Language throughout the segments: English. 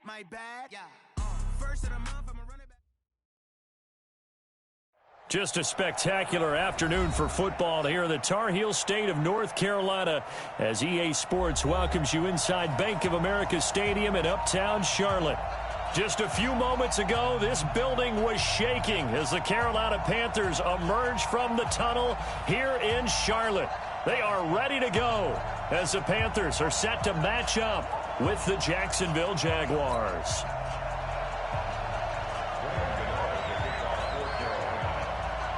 my bad. Yeah. First of the month, I'm a running back. Just a spectacular afternoon for football here in the Tar Heel state of North Carolina as EA Sports welcomes you inside Bank of America Stadium in Uptown Charlotte. Just a few moments ago, this building was shaking as the Carolina Panthers emerged from the tunnel here in Charlotte. They are ready to go as the Panthers are set to match up with the Jacksonville Jaguars.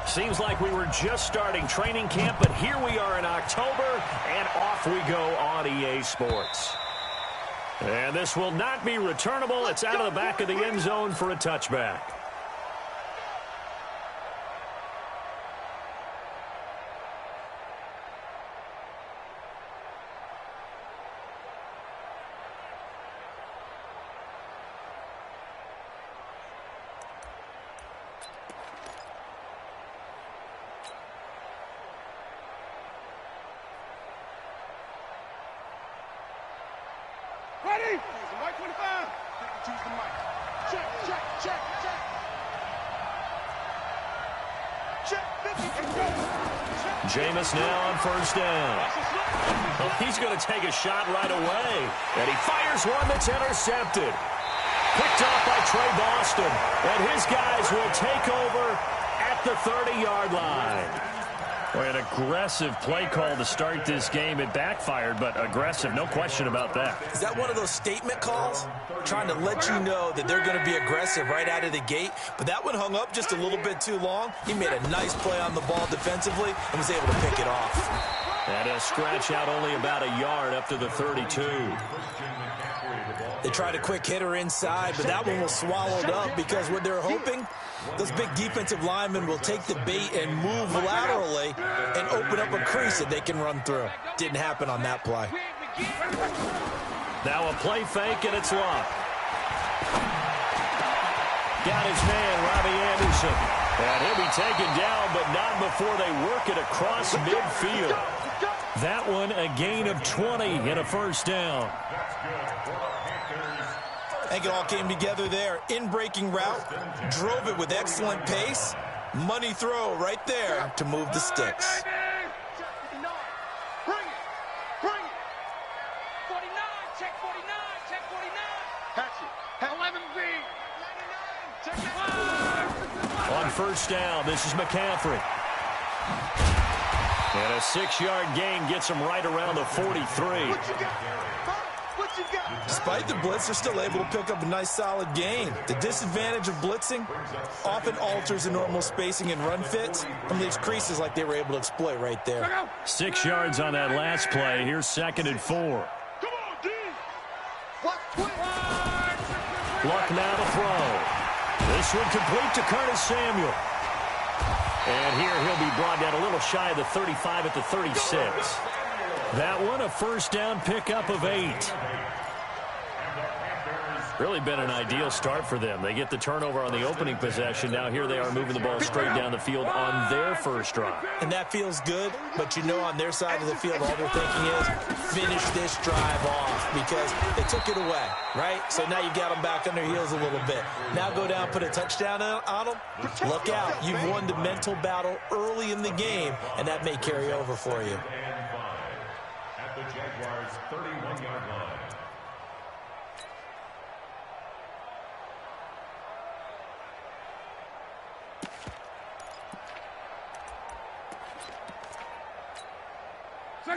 Seems like we were just starting training camp, but here we are in October, and off we go on EA Sports. And this will not be returnable. It's out of the back of the end zone for a touchback. Ready? White 25. Choose the mic. Check, check, check, check. Check, 50, and go. Jameis now on first down. Well, he's going to take a shot right away. And he fires one that's intercepted. Picked off by Trey Boston. And his guys will take over at the 30-yard line. Boy, an aggressive play call to start this game. It backfired, but aggressive, no question about that. Is that one of those statement calls? Trying to let you know that they're going to be aggressive right out of the gate, but that one hung up just a little bit too long. He made a nice play on the ball defensively and was able to pick it off. And he'll scratch out only about a yard up to the 32. They tried a quick hitter inside, but that one was swallowed up because what they're hoping, those big defensive linemen will take the bait and move laterally and open up a crease that they can run through. Didn't happen on that play. Now a play fake, and it's Luck. Got his man, Robbie Anderson. And he'll be taken down, but not before they work it across midfield. That one, a gain of 20 and a first down. I think it all came together there. In-breaking route, drove it with excellent pace. Money throw right there to move the sticks. Bring it. Bring it. 49. Check 49. Check 49. Hatch it. 11B. 99. Check it. On first down, this is McCaffrey. And a 6-yard gain gets him right around the 43. What you got? Huh? What you got? Despite the blitz, they're still able to pick up a nice solid gain. The disadvantage of blitzing often alters the normal spacing and run fits and leaves creases like they were able to exploit right there. 6 yards on that last play. Here's 2nd and 4. Come on, D. What? Luck now to throw. This one complete to Curtis Samuel. And here he'll be brought down a little shy of the 35 at the 36. That one a first down pickup of 8. Really been an ideal start for them. They get the turnover on the opening possession. Now here they are moving the ball straight down the field on their first drive. And that feels good, but you know on their side of the field all they're thinking is finish this drive off because they took it away, right? So now you got them back on their heels a little bit. Now go down, put a touchdown on them. Look out. You've won the mental battle early in the game, and that may carry over for you. At the Jaguars' 31-yard line.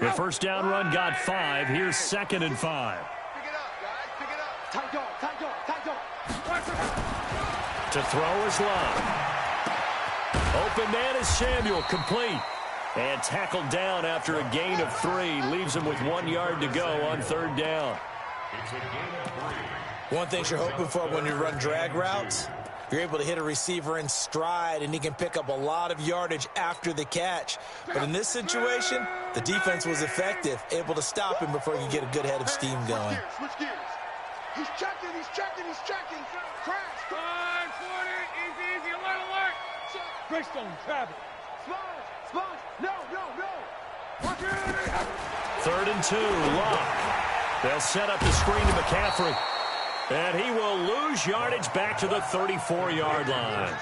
The first down run got 5. Here's 2nd and 5. Pick it up, guys. Pick it up. Tight dog, tight dog, tight dog. To throw is Love. Open man is Samuel, complete. And tackled down after a gain of 3. Leaves him with 1 yard to go on 3rd down. It's a gain of 3. One thing you're hoping for when you run drag routes, you're able to hit a receiver in stride, and he can pick up a lot of yardage after the catch. But in this situation, the defense was effective, able to stop him before he could get a good head of steam going. Switch gears. He's checking, he's checking, he's checking. Crash. 540. Easy, alert, alert. Greystone, travel. Sponge. No. 3rd and 2, Luck. They'll set up the screen to McCaffrey. And he will lose yardage back to the 34-yard line.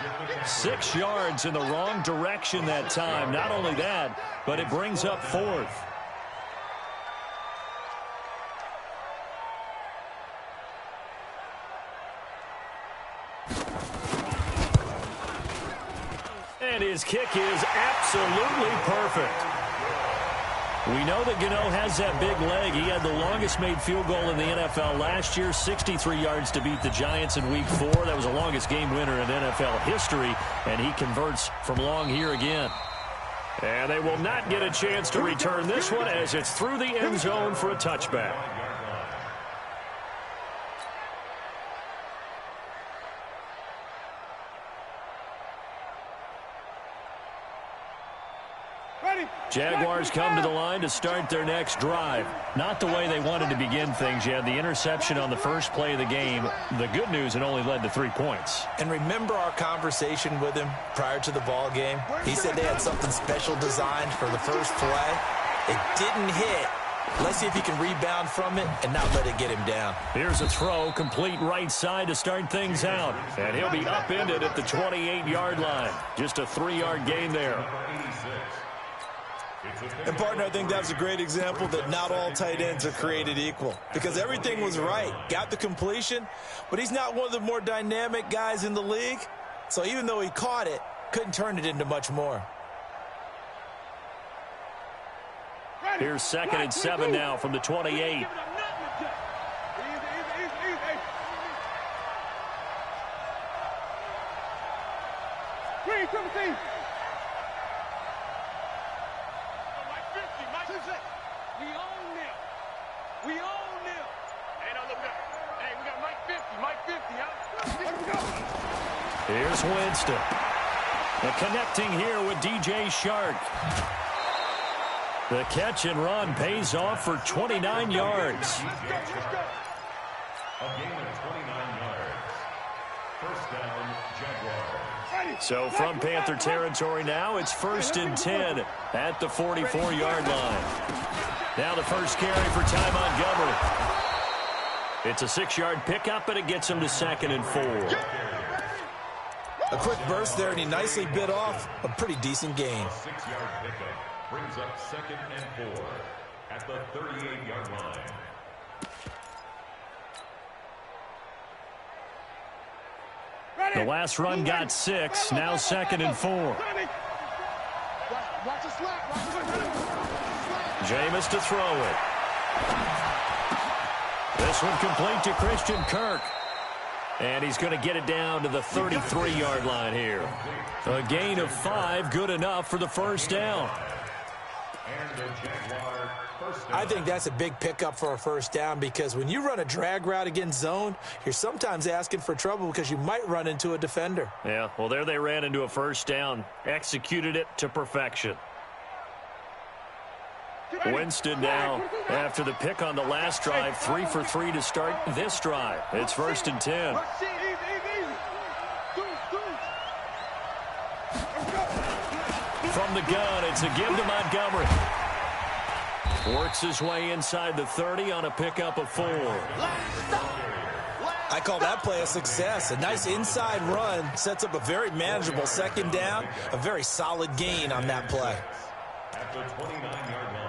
6 yards in the wrong direction that time. Not only that, but it brings up 4th. And his kick is absolutely perfect. We know that Gano has that big leg. He had the longest made field goal in the NFL last year, 63 yards to beat the Giants in Week 4. That was the longest game winner in NFL history, and he converts from long here again. And they will not get a chance to return this one as it's through the end zone for a touchback. Jaguars come to the line to start their next drive. Not the way they wanted to begin things. You had the interception on the first play of the game. The good news, it only led to 3 points. And remember our conversation with him prior to the ball game? He said they had something special designed for the first play. It didn't hit. Let's see if he can rebound from it and not let it get him down. Here's a throw, complete right side to start things out. And he'll be upended at the 28-yard line. Just a 3-yard gain there. And, partner, I think that's a great example that not all tight ends are created equal. Because everything was right. Got the completion, but he's not one of the more dynamic guys in the league. So even though he caught it, couldn't turn it into much more. Here's 2nd and 7 now from the 28. Here's Winston. And connecting here with DJ Shark. The catch and run pays off for 29 yards. A gain of 29 yards. First down, Jaguars. So from Panther territory now, it's 1st and 10 at the 44-yard line. Now the first carry for Ty Montgomery. It's a 6-yard pickup, and it gets him to 2nd and 4. A quick burst there, and he nicely bit off a pretty decent gain. A 6-yard pickup brings up 2nd and 4 at the 38-yard line. The last run got 6, now 2nd and 4. Jameis to throw it. This one complete to Christian Kirk. And he's going to get it down to the 33-yard line here. A gain of 5, good enough for the first down. I think that's a big pickup for a first down because when you run a drag route against zone, you're sometimes asking for trouble because you might run into a defender. Yeah, well, there they ran into a first down. Executed it to perfection. Winston now, after the pick on the last drive, 3 for 3 to start this drive. It's 1st and 10. From the gun, it's a give to Montgomery. Works his way inside the 30 on a pickup of 4. I call that play a success. A nice inside run sets up a very manageable second down, a very solid gain on that play. At the 29-yard line.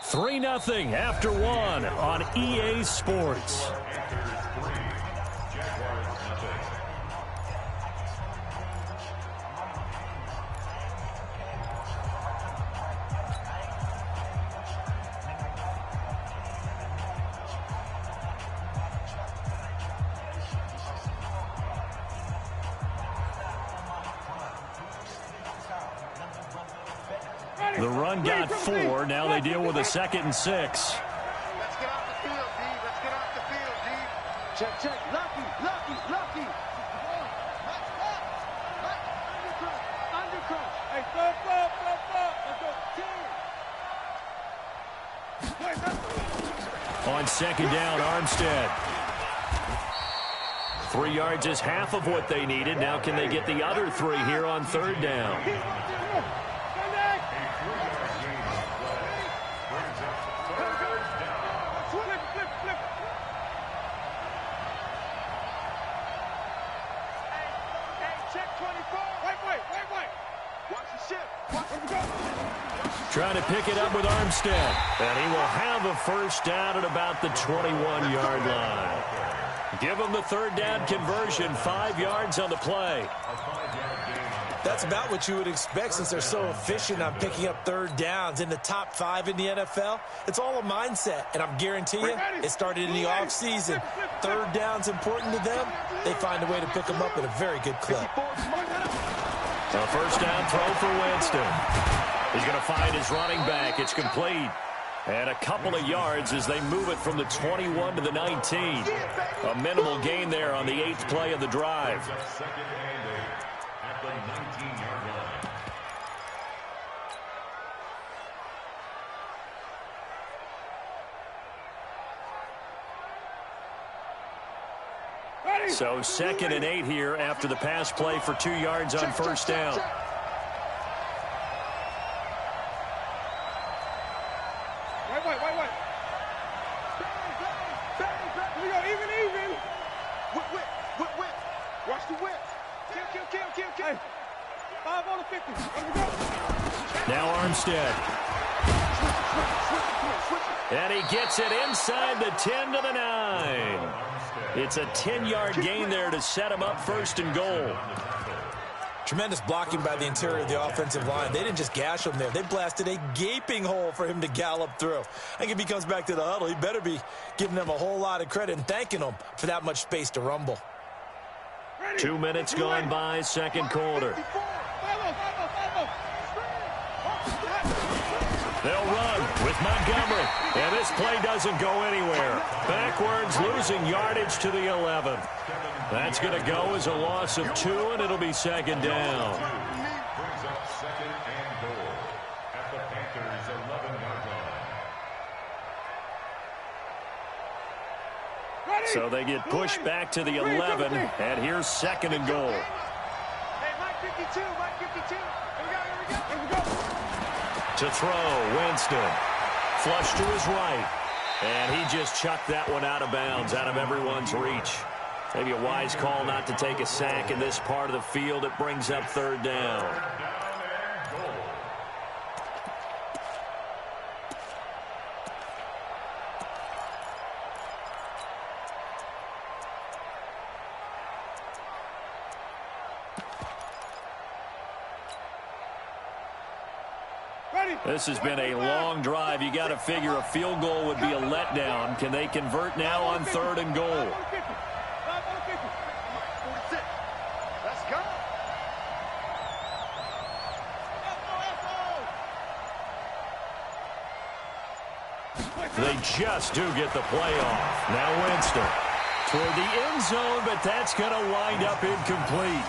Three 3-0 after 1 on EA Sports. The run got 4. Now they deal with a 2nd and 6. Let's get off the field, D. Let's get off the field, D. Check, check. Lucky, lucky, lucky. Undercut. Hey, stop. Let's go. On 2nd down, Armstead. 3 yards is half of what they needed. Now can they get the other 3 here on 3rd down? Trying to pick it up with Armstead. And he will have a first down at about the 21-yard line. Give him the 3rd down conversion, 5 yards on the play. That's about what you would expect since they're so efficient on picking up 3rd downs. In the top 5 in the NFL, it's all a mindset. And I'm guarantee you, it started in the offseason. 3rd down's important to them. They find a way to pick them up at a very good clip. A first down throw for Winston. He's going to find his running back. It's complete. And a couple of yards as they move it from the 21 to the 19. A minimal gain there on the 8th play of the drive. Second and 8 at the 19-yard line. So 2nd and 8 here after the pass play for 2 yards on first down. Wait. Here we go, even. Whip. Watch the whip. Kill. Hey, 5 on the 50. Here we go. Now Armstead. And he gets it inside the 10 to the 9. It's a 10-yard gain there to set him up 1st and goal. Tremendous blocking by the interior of the offensive line. They didn't just gash him there. They blasted a gaping hole for him to gallop through. I think if he comes back to the huddle, he better be giving them a whole lot of credit and thanking them for that much space to rumble. 2 minutes gone by, 2nd quarter. They'll run with Montgomery. And this play doesn't go anywhere. Backwards, losing yardage to the 11. That's going to go as a loss of 2, and it'll be 2nd down. Brings up 2nd and goal at the Panthers' 11-yard line. So they get pushed back to the 11, and here's 2nd and goal. Hey, Mike 52. Here we go. To throw, Winston. Flush to his right. And he just chucked that one out of bounds, out of everyone's reach. Maybe a wise call not to take a sack in this part of the field. It brings up 3rd down. This has been a long drive. You got to figure a field goal would be a letdown. Can they convert now on 3rd and goal? Let's go. They just do get the play off. Now Winston toward the end zone, but that's going to wind up incomplete.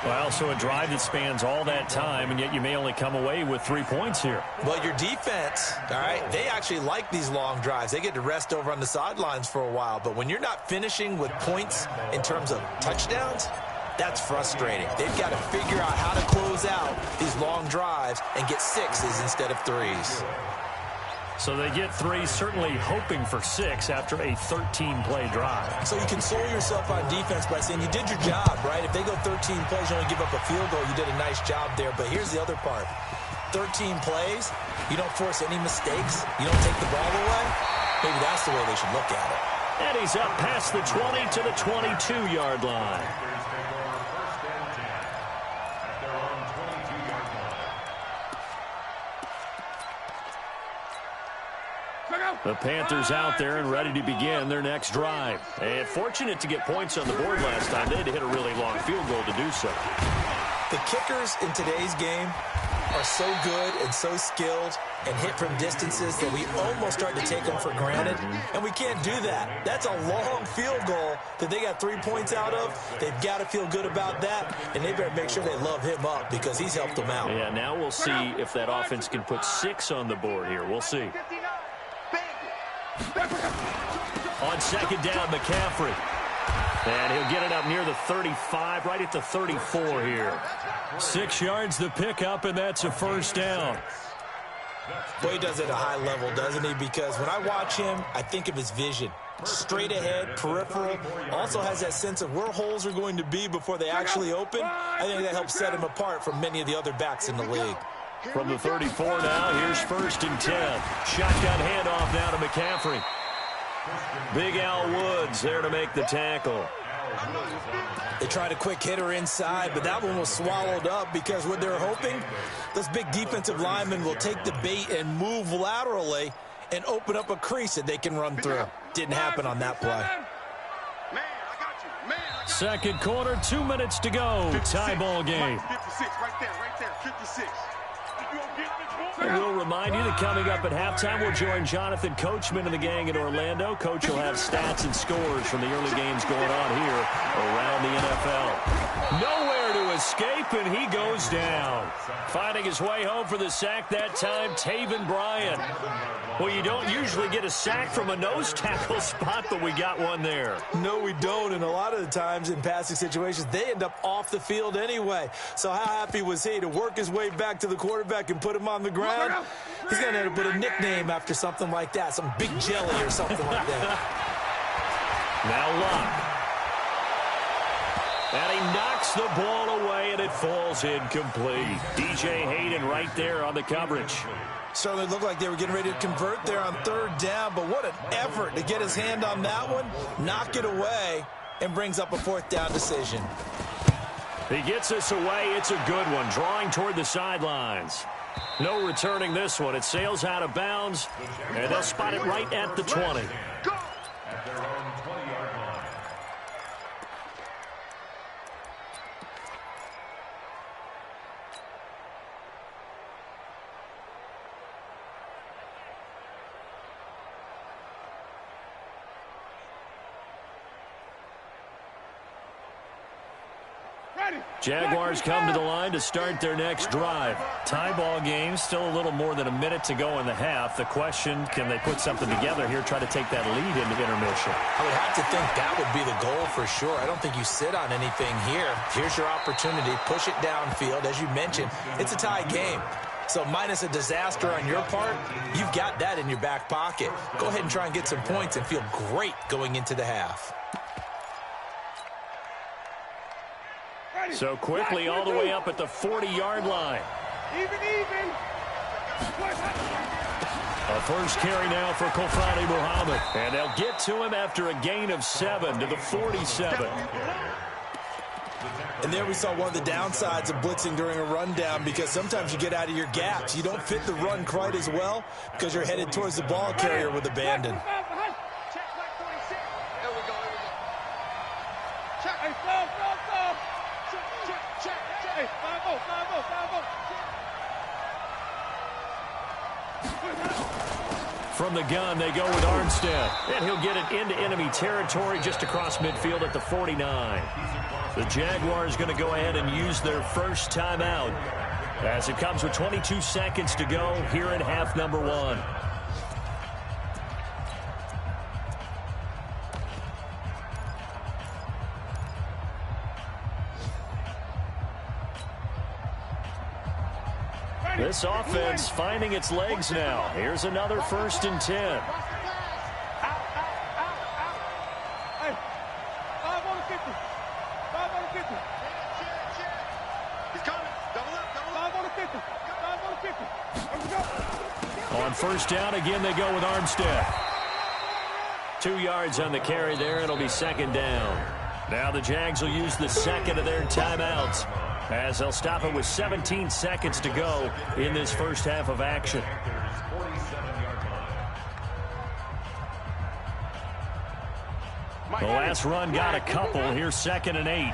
Well, so a drive that spans all that time, and yet you may only come away with 3 points here. Well, your defense, all right, they actually like these long drives. They get to rest over on the sidelines for a while. But when you're not finishing with points in terms of touchdowns, that's frustrating. They've got to figure out how to close out these long drives and get 6s instead of 3s. So they get 3, certainly hoping for 6 after a 13-play drive. So you console yourself on defense by saying you did your job, right? If they go 13 plays, you only give up a field goal, you did a nice job there. But here's the other part. 13 plays, you don't force any mistakes, you don't take the ball away. Maybe that's the way they should look at it. And he's up past the 20 to the 22-yard line. The Panthers out there and ready to begin their next drive. And fortunate to get points on the board last time. They had to hit a really long field goal to do so. The kickers in today's game are so good and so skilled and hit from distances that we almost start to take them for granted. And we can't do that. That's a long field goal that they got 3 points out of. They've got to feel good about that. And they better make sure they love him up because he's helped them out. Yeah, now we'll see if that offense can put 6 on the board here. We'll see. On 2nd down, McCaffrey. And he'll get it up near the 35, right at the 34 here. 6 yards the pickup, and that's a first down. Boy, he does it at a high level, doesn't he? Because when I watch him, I think of his vision. Straight ahead, peripheral, also has that sense of where holes are going to be before they actually open. I think that helps set him apart from many of the other backs in the league. From the 34 now, here's 1st and 10. Shotgun handoff now to McCaffrey. Big Al Woods there to make the tackle. They tried a quick hitter inside, but that one was swallowed up because what they're hoping, those big defensive linemen will take the bait and move laterally and open up a crease that they can run through. Didn't happen on that play. Second quarter, 2 minutes to go. Tie ball game. 56, right there, 56. And we'll remind you that coming up at halftime, we'll join Jonathan Coachman and the gang in Orlando. Coach will have stats and scores from the early games going on here around the NFL. Nowhere to escape, and he goes down. Finding his way home for the sack that time, Taven Bryan. Well, you don't usually get a sack from a nose tackle spot, but we got one there. No, we don't, and a lot of the times in passing situations, they end up off the field anyway. So how happy was he to work his way back to the quarterback and put him on the ground? He's going to end up with a nickname after something like that, some big jelly or something like that. Now Luck. And he knocks the ball away, and it falls incomplete. DJ Hayden right there on the coverage. Certainly looked like they were getting ready to convert there on 3rd down, but what an effort to get his hand on that one, knock it away, and brings up a 4th down decision. He gets this away. It's a good one, drawing toward the sidelines. No returning this one. It sails out of bounds, and they'll spot it right at the 20. At their own 20-yard line. Jaguars come to the line to start their next drive. Tie ball game, still a little more than a minute to go in the half. The question, can they put something together here, try to take that lead into intermission? I would have to think that would be the goal for sure. I don't think you sit on anything here. Here's your opportunity. Push it downfield. As you mentioned, it's a tie game. So minus a disaster on your part, you've got that in your back pocket. Go ahead and try and get some points and feel great going into the half. So quickly all the way up at the 40-yard line. Even. A first carry now for Kofani Muhammad. And they'll get to him after a gain of 7 to the 47. And there we saw one of the downsides of blitzing during a rundown, because sometimes you get out of your gaps. You don't fit the run quite as well because you're headed towards the ball carrier with abandon. From the gun, they go with Armstead. And he'll get it into enemy territory just across midfield at the 49. The Jaguars going to go ahead and use their first timeout as it comes with 22 seconds to go here in half number 1. This offense finding its legs now. Here's another 1st and 10. On 1st down, again, they go with Armstead. 2 yards on the carry there. It'll be 2nd down. Now the Jags will use the second of their timeouts, as they'll stop it with 17 seconds to go in this first half of action. The last run got a couple. Here's 2nd and 8.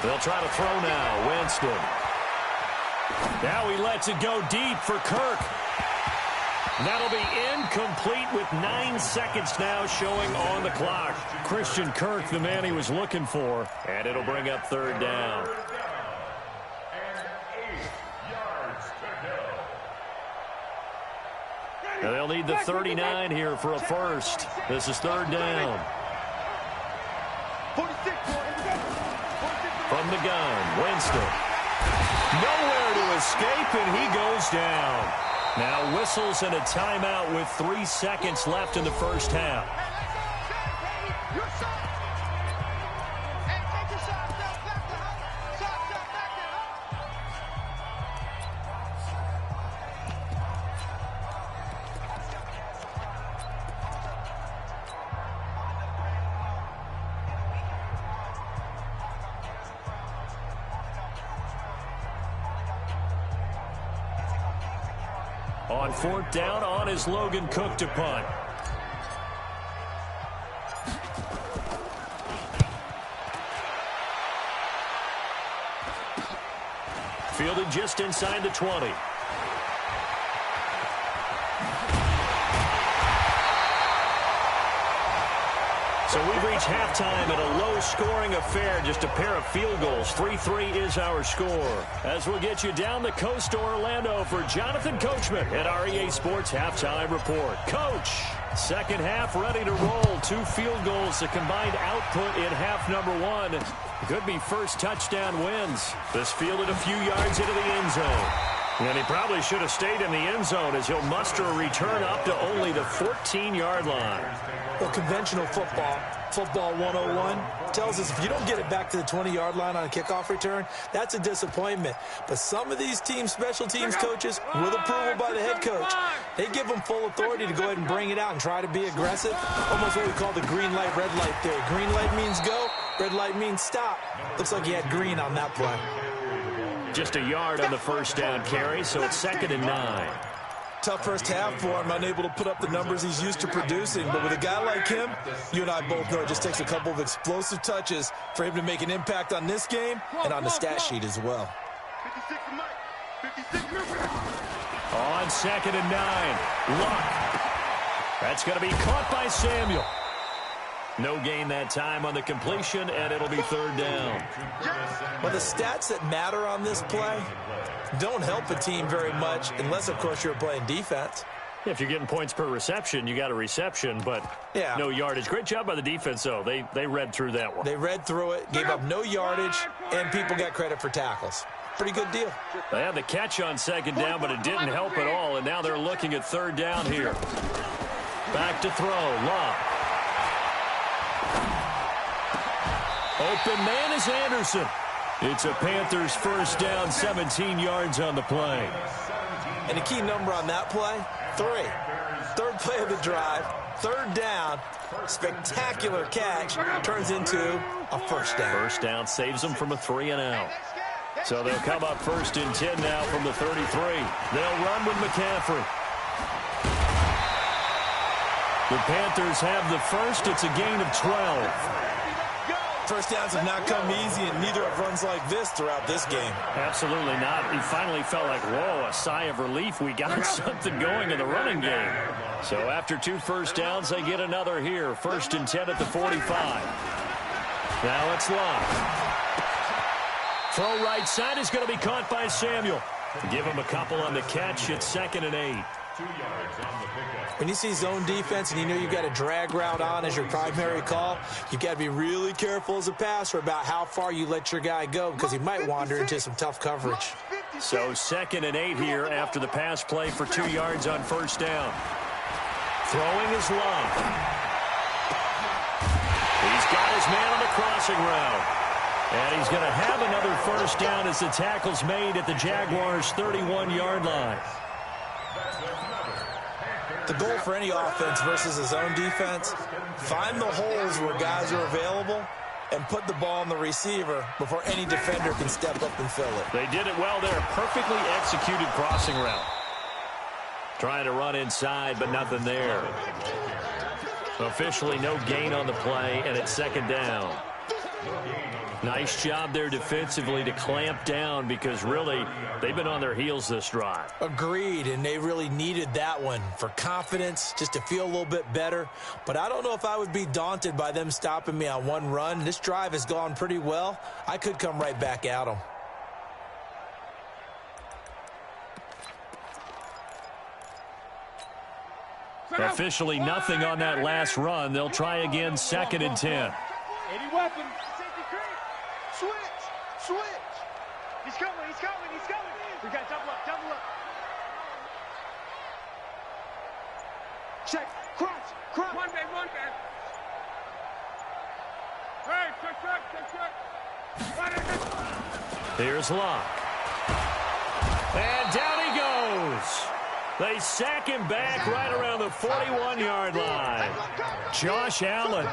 They'll try to throw now. Winston. Now he lets it go deep for Kirk. That'll be incomplete with 9 seconds now showing on the clock. Christian Kirk, the man he was looking for, and it'll bring up third down. Now they'll need the 39 here for a first. This is third down. From the gun, Winston. Nowhere to escape, and he goes down. Now whistles and a timeout with 3 seconds left in the first half. On fourth down, on is Logan Cook to punt. Fielded just inside the 20. So we've reached halftime at a low-scoring affair, just a pair of field goals. 3-3 is our score. As we'll get you down the coast to Orlando for Jonathan Coachman at our EA Sports Halftime Report. Coach, second half ready to roll. 2 field goals, the combined output in half number 1. Could be first touchdown wins. This fielded a few yards into the end zone. And he probably should have stayed in the end zone as he'll muster a return up to only the 14-yard line. Well, conventional football 101, tells us if you don't get it back to the 20-yard line on a kickoff return, that's a disappointment. But some of these special teams coaches, with approval by the head coach, they give them full authority to go ahead and bring it out and try to be aggressive. Almost what we call the green light, red light theory. Green light means go, red light means stop. Looks like he had green on that play. Just a yard on the first down carry, so it's 2nd and 9. Tough first half for him, unable to put up the numbers he's used to producing. But with a guy like him, you and I both know it just takes a couple of explosive touches for him to make an impact on this game and on the stat sheet as well. On 2nd and 9, Luck. That's going to be caught by Samuel. No gain that time on the completion, and it'll be third down. Well, the stats that matter on this play don't help a team very much unless, of course, you're playing defense. If you're getting points per reception, you got a reception, but no yardage. Great job by the defense, though. They read through that one. They read through it, gave up no yardage, and people got credit for tackles. Pretty good deal. They had the catch on 2nd down, but it didn't help at all, and now they're looking at third down here. Back to throw, Love. Open man is Anderson. It's a Panthers first down, 17 yards on the play. And the key number on that play, 3. Third play of the drive, third down, spectacular catch, turns into a first down. First down saves them from a 3-and-out. So they'll come up 1st and 10 now from the 33. They'll run with McCaffrey. The Panthers have the first. It's a gain of 12. First downs have not come easy, and neither have runs like this throughout this game. Absolutely not. He finally felt like, whoa, a sigh of relief. We got something going in the running game. So after 2 first downs, they get another here. 1st and 10 at the 45. Now it's Love. Throw right side is going to be caught by Samuel. Give him a couple on the catch. It's 2nd and 8. 2 yards on the pickup. When you see zone defense and you know you've got a drag route on as your primary call, you've got to be really careful as a passer about how far you let your guy go because he might wander into some tough coverage. So 2nd and 8 here after the pass play for 2 yards on first down. Throwing is Love. He's got his man on the crossing route. And he's going to have another first down as the tackle's made at the Jaguars' 31-yard line. The goal for any offense versus a zone defense, find the holes where guys are available and put the ball on the receiver before any defender can step up and fill it. They did it well there. Perfectly executed crossing route. Trying to run inside, but nothing there. Officially no gain on the play, and it's 2nd down. Nice job there defensively to clamp down because really they've been on their heels this drive. Agreed, and they really needed that one for confidence, just to feel a little bit better. But I don't know if I would be daunted by them stopping me on one run. This drive has gone pretty well. I could come right back at them. Officially nothing on that last run. They'll try again 2nd and 10. 80 weapons. Switch. Switch. He's coming. He's coming. He's coming. We got double up. Double up. Check. Crunch. Crunch. One back. One back. Hey, check. Here's Locke. And down he goes. They sack him back right around the 41-yard line. Josh Allen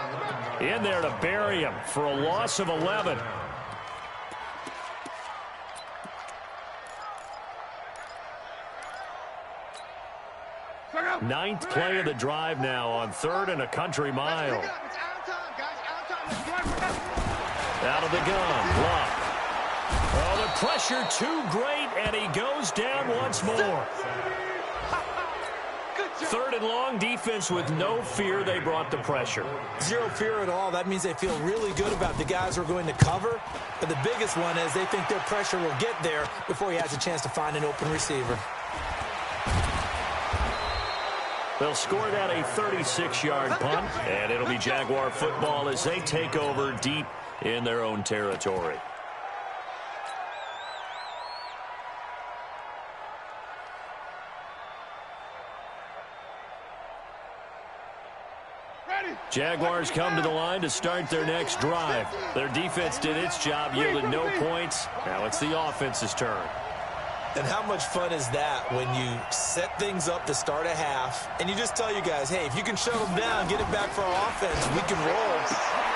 in there to bury him for a loss of 11. Ninth play of the drive now on 3rd and a country mile. Out of the gun, Locke. Oh, the pressure too great, and he goes down once more. 3rd and long, defense with no fear. They brought the pressure. Zero fear at all. That means they feel really good about the guys who are going to cover. But the biggest one is they think their pressure will get there before he has a chance to find an open receiver. They'll score that a 36-yard punt, and it'll be Jaguar football as they take over deep in their own territory. Jaguars come to the line to start their next drive. Their defense did its job, yielded no points. Now it's the offense's turn. And how much fun is that when you set things up to start a half and you just tell you guys, hey, if you can shut them down, get it back for our offense, we can roll.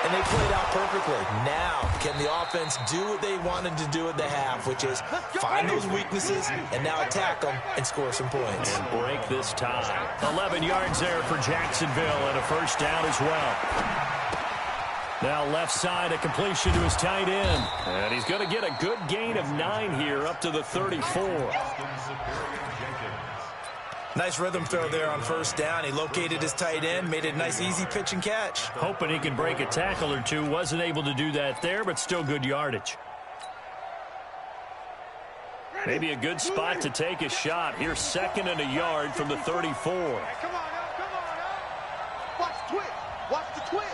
And they played out perfectly. Now, can the offense do what they wanted to do at the half, which is find those weaknesses and now attack them and score some points. And break this tie. 11 yards there for Jacksonville and a first down as well. Now left side, a completion to his tight end. And he's going to get a good gain of 9 here up to the 34. Nice rhythm throw there on first down. He located his tight end, made it a nice easy pitch and catch. Hoping he can break a tackle or two. Wasn't able to do that there, but still good yardage. Maybe a good spot to take a shot. Here's 2nd and a yard from the 34. Come on now. Watch twitch. Watch the twitch.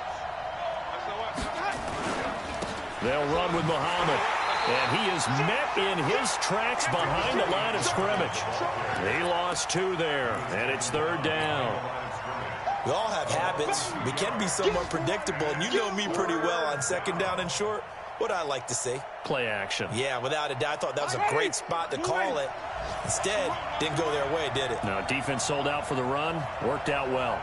They'll run with Muhammad. And he is met in his tracks behind the line of scrimmage. He lost 2 there, and it's 3rd down. We all have habits. We can be somewhat predictable, and you know me pretty well on 2nd down and short. What I like to see. Play action. Yeah, without a doubt, I thought that was a great spot to call it. Instead, didn't go their way, did it? No, defense sold out for the run. Worked out well.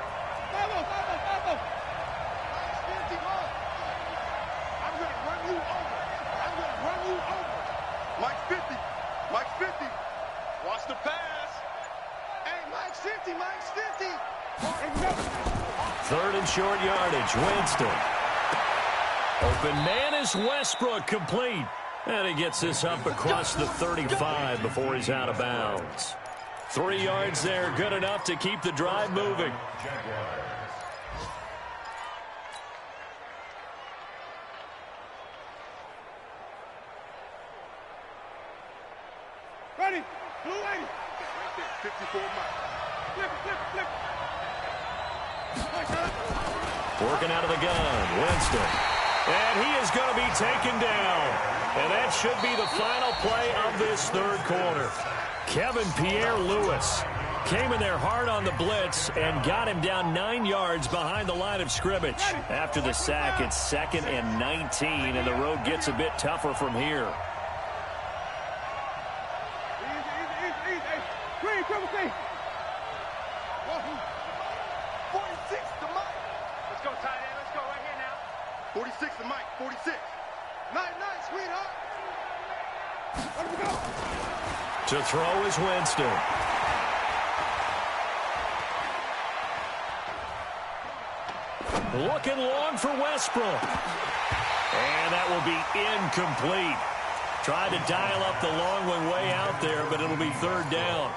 Mike's 50. Watch the pass. Hey, Mike's 50. Mike's 50. 3rd and short yardage. Winston. Open man is Westbrook, complete. And he gets this up across the 35 before he's out of bounds. 3 yards there, good enough to keep the drive moving. Ready. Blue lady. 54 Mike. Flip. Working out of the gun, Winston. And he is going to be taken down. And that should be the final play of this 3rd quarter. Kevin Pierre-Louis came in there hard on the blitz and got him down 9 yards behind the line of scrimmage. After the sack, it's 2nd and 19, and the road gets a bit tougher from here. Easy. Green, triple C. 46 to Mike. Let's go, tight end. Let's go right here now. 46 to Mike. 46. Night, sweetheart. Let him go. To throw is Winston. Looking long for Westbrook. And that will be incomplete. Tried to dial up the long one way out there, but it'll be third down.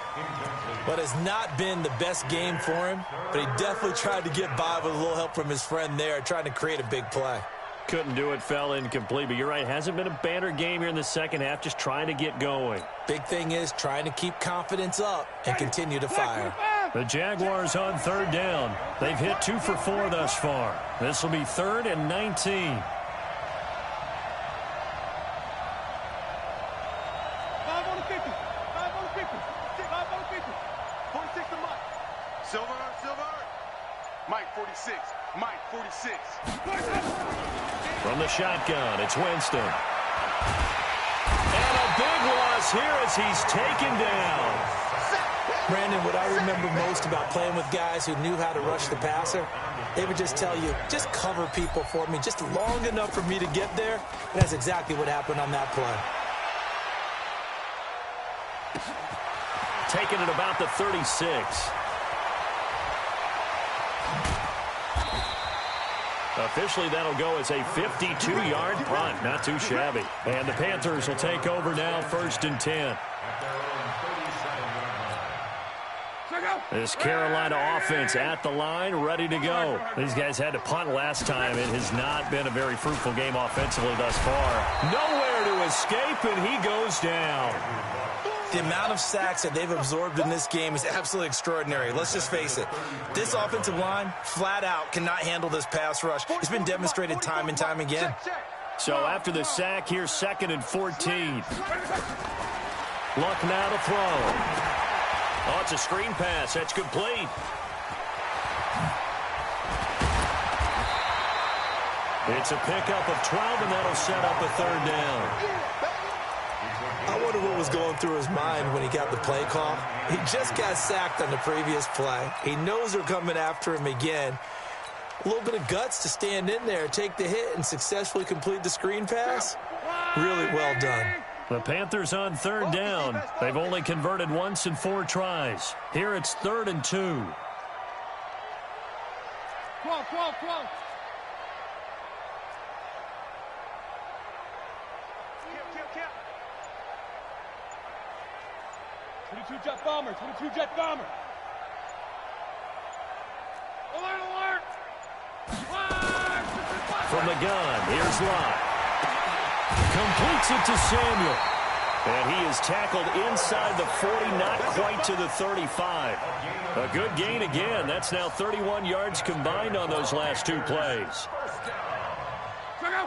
But it's not been the best game for him, but he definitely tried to get by with a little help from his friend there, trying to create a big play. Couldn't do it, fell incomplete. But you're right, hasn't been a banner game here in the second half, just trying to get going. Big thing is trying to keep confidence up and continue to fire. The Jaguars on third down. They've hit 2 for 4 thus far. This will be 3rd and 19. 5 on the 50. 5 on the 50. 5 on the 50. 46 to Mike. Silver. Mike 46. Mike 46. From the shotgun, it's Winston. And a big loss here as he's taken down. Brandon, what I remember most about playing with guys who knew how to rush the passer, they would just tell you, just cover people for me, just long enough for me to get there. And that's exactly what happened on that play. Taking it about the 36. Officially, that'll go as a 52-yard punt. Not too shabby. And the Panthers will take over now, 1st and 10. This Carolina offense at the line, ready to go. These guys had to punt last time. It has not been a very fruitful game offensively thus far. Nowhere to escape, and he goes down. The amount of sacks that they've absorbed in this game is absolutely extraordinary. Let's just face it. This offensive line, flat out, cannot handle this pass rush. It's been demonstrated time and time again. So after the sack, here's 2nd and 14. Luck now to throw. Oh, it's a screen pass. That's complete. It's a pickup of 12, and that'll set up a 3rd down. I wonder what was going through his mind when he got the play call. He just got sacked on the previous play. He knows they're coming after him again. A little bit of guts to stand in there, take the hit, and successfully complete the screen pass. Really well done. The Panthers on 3rd down. They've only converted once in 4 tries. Here it's 3rd and 2. 12. 22 jet bomber. 22 jet bomber. Alert. From the gun, here's Lott. Completes it to Samuel. And he is tackled inside the 40, not quite to the 35. A good gain again. That's now 31 yards combined on those last 2 plays.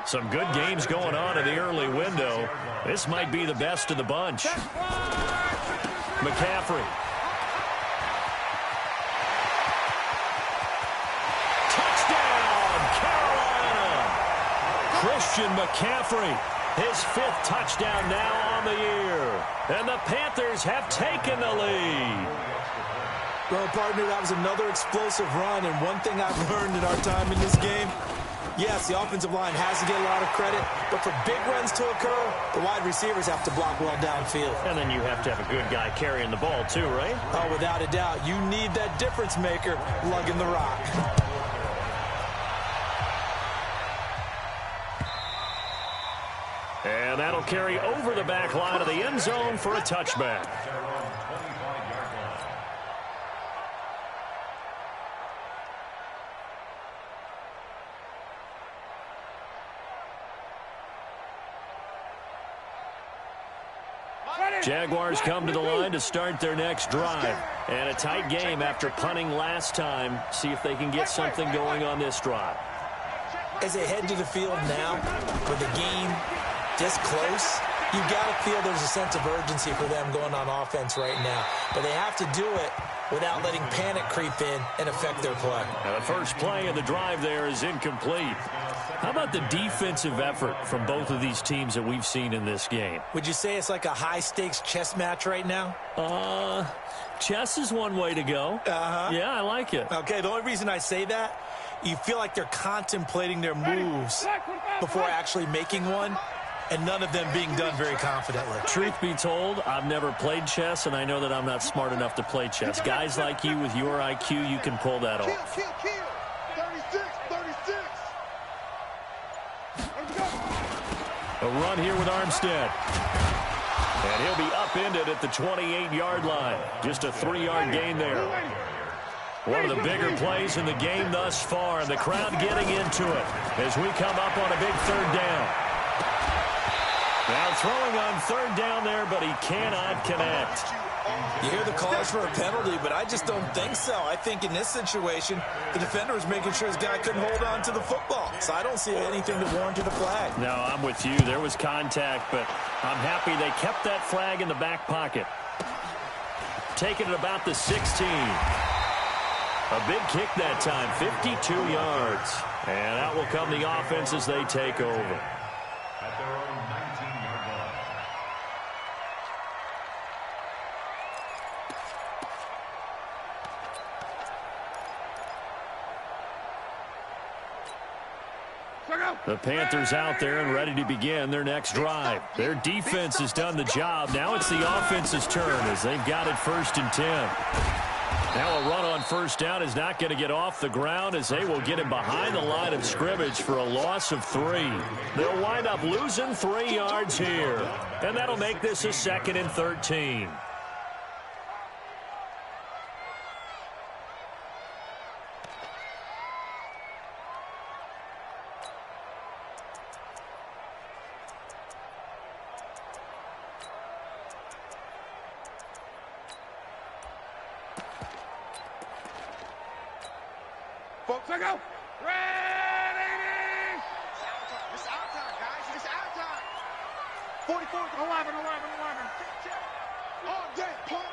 Some good games going on in the early window. This might be the best of the bunch. McCaffrey. Touchdown, Carolina! Christian McCaffrey, his 5th touchdown now on the year. And the Panthers have taken the lead. Well, partner, that was another explosive run, and one thing I've learned in our time in this game, yes, the offensive line has to get a lot of credit, but for big runs to occur, the wide receivers have to block well downfield. And then you have to have a good guy carrying the ball too, right? Oh, without a doubt. You need that difference maker lugging the rock. And that'll carry over the back line of the end zone for a touchback. Jaguars come to the line to start their next drive. And a tight game after punting last time. See if they can get something going on this drive. As they head to the field now, with the game this close, you got to feel there's a sense of urgency for them going on offense right now. But they have to do it without letting panic creep in and affect their play. Now the first play of the drive there is incomplete. How about the defensive effort from both of these teams that we've seen in this game? Would you say it's like a high-stakes chess match right now? Chess is one way to go. Yeah, I like it. Okay, the only reason I say that, you feel like they're contemplating their moves before actually making one, and none of them being done very confidently. Truth be told, I've never played chess, and I know that I'm not smart enough to play chess. Guys like you with your IQ, you can pull that off. Kill. 36. A run here with Armstead. And he'll be upended at the 28-yard line. Just a 3-yard gain there. One of the bigger plays in the game thus far, and the crowd getting into it as we come up on a big third down. Now throwing on third down there, but he cannot connect. You hear the calls for a penalty, but I just don't think so. I think in this situation, the defender was making sure his guy couldn't hold on to the football. So I don't see anything that warranted a flag. No, I'm with you. There was contact, but I'm happy they kept that flag in the back pocket. Taking it about the 16. A big kick that time, 52 yards. And out will come the offense as they take over. At their own 19-yard line. The Panthers out there and ready to begin their next drive. Their defense has done the job. Now it's the offense's turn as they've got it 1st and 10. Now a run on first down is not going to get off the ground as they will get him behind the line of scrimmage for a loss of 3. They'll wind up losing 3 yards here. And that'll make this a 2nd and 13. Folks, I go. Ready! It's out time, guys. It's out time. 44, 11. All day, punk.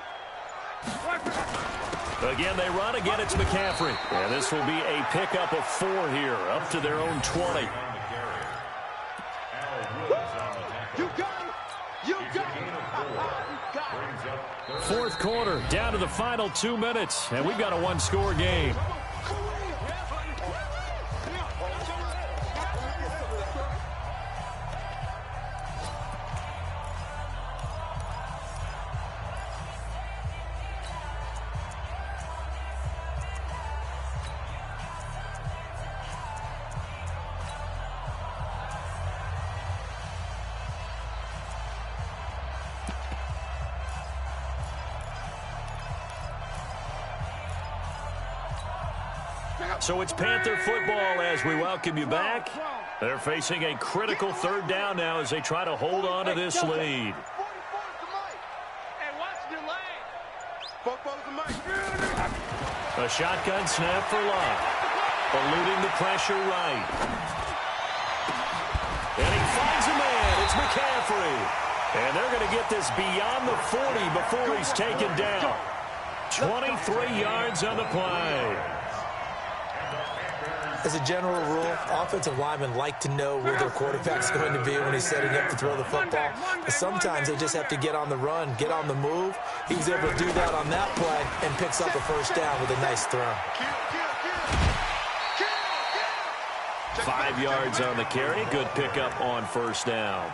Again, they run. Again, it's McCaffrey. And this will be a pickup of 4 here, up to their own 20. You got it. You got it. 4th quarter, down to the final 2 minutes, and we've got a 1-score game. So it's Panther football as we welcome you back. They're facing a critical 3rd down now as they try to hold on to this lead. A shotgun snap for Love. Eluding the pressure right. And he finds a man. It's McCaffrey. And they're going to get this beyond the 40 before he's taken down. 23 yards on the play. As a general rule, offensive linemen like to know where their quarterback's going to be when he's setting up to throw the football. But sometimes they just have to get on the run, get on the move. He was able to do that on that play and picks up a 1st down with a nice throw. 5 yards on the carry. Good pickup on 1st down.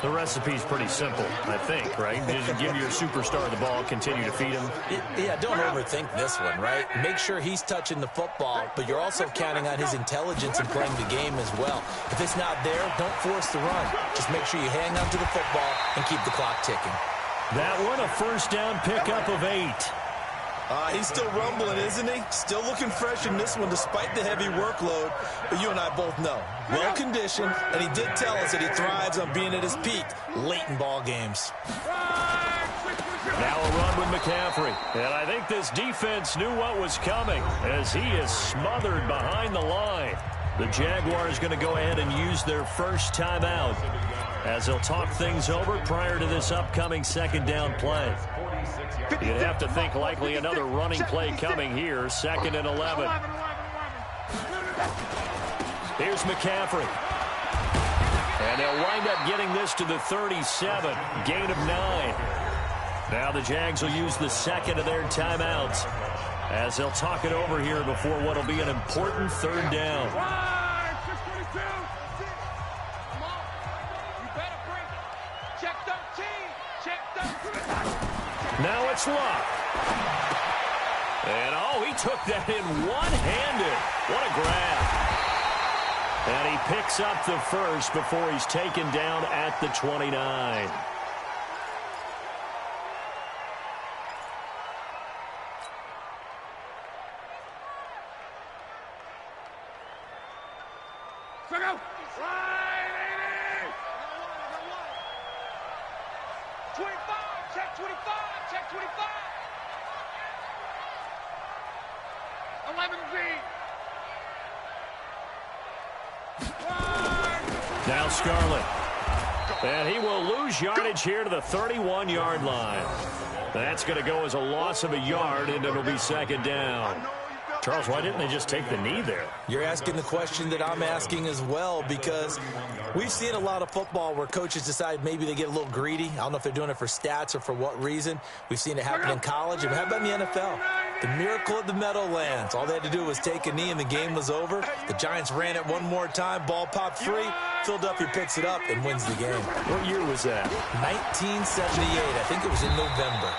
The recipe's pretty simple, I think, right? Just give your superstar the ball, continue to feed him. Yeah, don't overthink this one, right? Make sure he's touching the football, but you're also counting on his intelligence in playing the game as well. If it's not there, don't force the run. Just make sure you hang on to the football and keep the clock ticking. That one, a 1st down pickup of 8. He's still rumbling, isn't he? Still looking fresh in this one despite the heavy workload. But you and I both know, well-conditioned, and he did tell us that he thrives on being at his peak late in ball games. Now a run with McCaffrey. And I think this defense knew what was coming as he is smothered behind the line. The Jaguars going to go ahead and use their first timeout as they'll talk things over prior to this upcoming 2nd down play. You'd have to think likely another running play coming here, 2nd and 11. Here's McCaffrey. And they'll wind up getting this to the 37, gain of 9. Now the Jags will use the 2nd of their timeouts as they'll talk it over here before what will be an important 3rd down. Now it's Luck. And, he took that in one-handed. What a grab. And he picks up the first before he's taken down at the 29. Go. Right, 25, check 25, check 25. 11B. Now Scarlett. And he will lose yardage here to the 31-yard line. That's going to go as a loss of a yard, and it'll be second down. Charles, why didn't they just take the knee there? You're asking the question that I'm asking as well, because we've seen a lot of football where coaches decide maybe they get a little greedy. I don't know if they're doing it for stats or for what reason. We've seen it happen in college. And how about in the NFL? The miracle of the Meadowlands. All they had to do was take a knee and the game was over. The Giants ran it one more time. Ball popped free. Philadelphia picks it up and wins the game. What year was that? 1978. I think it was in November.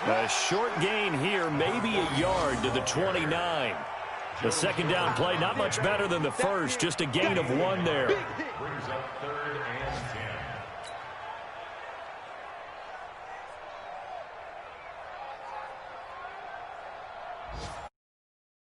A short gain here, maybe a yard to the 29. The second down play, not much better than the first, just a gain of 1 there. Brings up 3rd and 10.